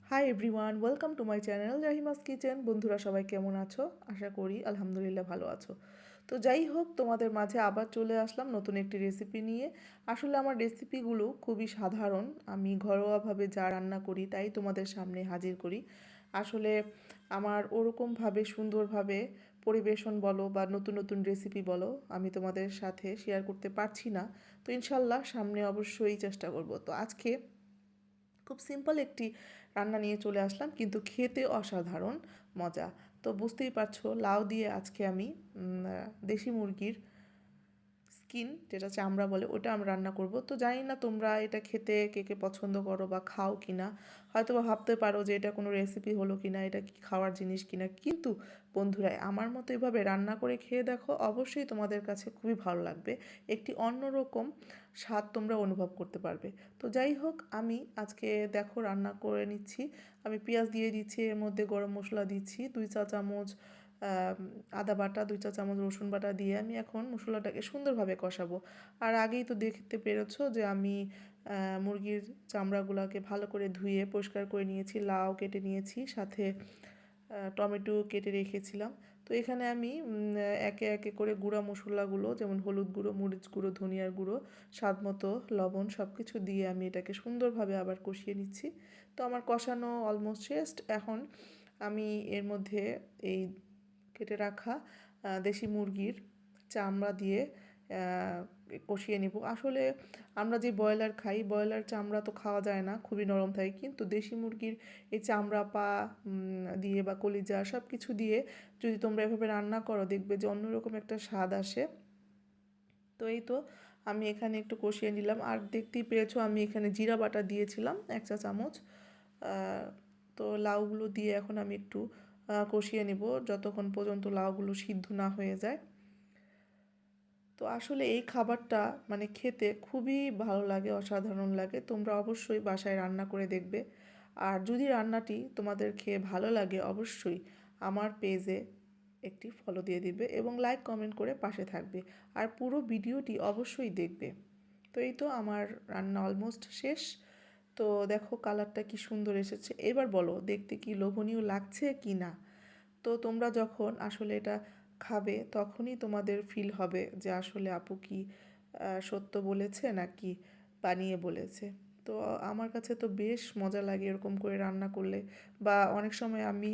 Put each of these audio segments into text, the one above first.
High everyone, welcome to my channel Rahima's kitchen. বন্ধুরা সবাই কেমন আছো? আশা করি আলহামদুলিল্লাহ ভালো আছো। তো যাই হোক, তোমাদের মাঝে আবার চলে আসলাম নতুন একটি রেসিপি নিয়ে। আসলে আমার রেসিপিগুলো খুবই সাধারণ, আমি ঘরোয়াভাবে যা রান্না করি তাই তোমাদের সামনে হাজির করি। আসলে আমার ওরকমভাবে সুন্দরভাবে পরিবেশন বলো বা নতুন নতুন রেসিপি বলো আমি তোমাদের সাথে শেয়ার করতে পারছি না। তো ইনশাল্লাহ সামনে অবশ্যই চেষ্টা করব। তো আজকে খুব সিম্পল একটি রান্না নিয়ে চলে আসলাম, কিন্তু খেতে অসাধারণ মজা। তো বুঝতেই পারছো, লাউ দিয়ে আজকে আমি দেশি মুরগির স্কিন, যেটা চামড়া বলে, ওটা আমি রান্না করব। তো জানি না তোমরা এটা খেতে কে কে পছন্দ করো বা খাও কিনা। হয়তো বা ভাবতে পারো যে এটা কোনো রেসিপি হলো কিনা, এটা কি খাওয়ার জিনিস কিনা, কিন্তু বন্ধুরা আমার মতো এভাবে রান্না করে খেয়ে দেখো, অবশ্যই তোমাদের কাছে খুবই ভালো লাগবে। একটি অন্যরকম স্বাদ তোমরা অনুভব করতে পারবে। তো যাই হোক, আমি আজকে দেখো রান্না করে নিচ্ছি। আমি পেঁয়াজ দিয়ে দিচ্ছি, এর মধ্যে গরম মশলা দিচ্ছি 2 চা চামচ, আদা বাটা 2 চা চামচ, রসুন বাটা দিয়ে আমি এখন মশলাটাকে সুন্দরভাবে কষাবো। আর আগেই তো দেখতে পেরেছো যে আমি মুরগির চামড়াগুলোকে ভালো করে ধুয়ে পরিষ্কার করে নিয়েছি, লাউ কেটে নিয়েছি, সাথে টমেটো কেটে রেখেছিলাম। তো এখানে আমি একে একে করে গুঁড়া মশলাগুলো, যেমন হলুদ গুঁড়ো, মরিচ গুঁড়ো, ধনিয়ার গুঁড়ো, স্বাদ মতো লবণ, সব কিছু দিয়ে আমি এটাকে সুন্দরভাবে আবার কষিয়ে নিচ্ছি। তো আমার কষানো অলমোস্ট শেষ। এখন আমি এর মধ্যে এই কেটে রাখা দেশি মুরগির চামড়া দিয়ে কষিয়ে নিব। আসলে আমরা যে ব্রয়লার খাই, ব্রয়লার চামড়া তো খাওয়া যায় না, খুবই নরম থাকে, কিন্তু দেশি মুরগির এই চামড়া, পা দিয়ে বা কলিজা সব কিছু দিয়ে যদি তোমরা এভাবে রান্না করো, দেখবে যে অন্যরকম একটা স্বাদ আসে। তো এই তো আমি এখানে একটু কষিয়ে নিলাম। আর দেখতেই পেয়েছো আমি এখানে জিরা বাটা দিয়েছিলাম 1 চা চামচ। তো লাউগুলো দিয়ে এখন আমি একটু কষিয়ে নেব যতক্ষণ পর্যন্ত লাউগুলো সিদ্ধ না হয়ে যায়। তো আসলে এই খাবারটা মানে খেতে খুবই ভালো লাগে, অসাধারণ লাগে। তোমরা অবশ্যই বাসায় রান্না করে দেখবে। আর যদি রান্নাটি তোমাদের খেয়ে ভালো লাগে, অবশ্যই আমার পেজে একটি ফলো দিয়ে দিবে এবং লাইক কমেন্ট করে পাশে থাকবে। আর পুরো ভিডিওটি অবশ্যই দেখবে। তো এই তো আমার রান্না অলমোস্ট শেষ। তো দেখো কালারটা কি সুন্দর এসেছে। এবার বলো দেখতে কি লোভনীয় লাগছে কি না। তো তোমরা যখন আসলে এটা খাবে তখনই তোমাদের ফিল হবে যে আসলে আপু কি সত্য বলেছে নাকি বানিয়ে বলেছে। তো আমার কাছে তো বেশ মজা লাগে এরকম করে রান্না করলে। বা অনেক সময় আমি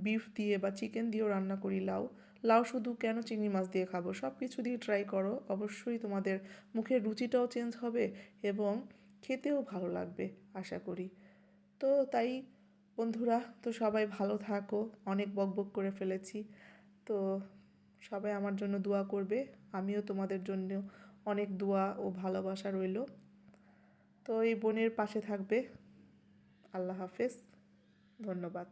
বিফ দিয়ে বা চিকেন দিয়েও রান্না করি লাউ। লাউ শুধু কেন চিংড়ি মাছ দিয়ে খাবো, সব কিছু দিয়ে ট্রাই করো, অবশ্যই তোমাদের মুখের রুচিটাও চেঞ্জ হবে এবং খেতেও ভালো লাগবে আশা করি। তো তাই বন্ধুরা, তো সবাই ভালো থাকো। অনেক বকবক করে ফেলেছি। তো সবাই আমার জন্য দোয়া করবে, আমিও তোমাদের জন্য অনেক দোয়া ও ভালোবাসা রইল। তো এই বোনের পাশে থাকবে। আল্লাহ হাফেজ, ধন্যবাদ।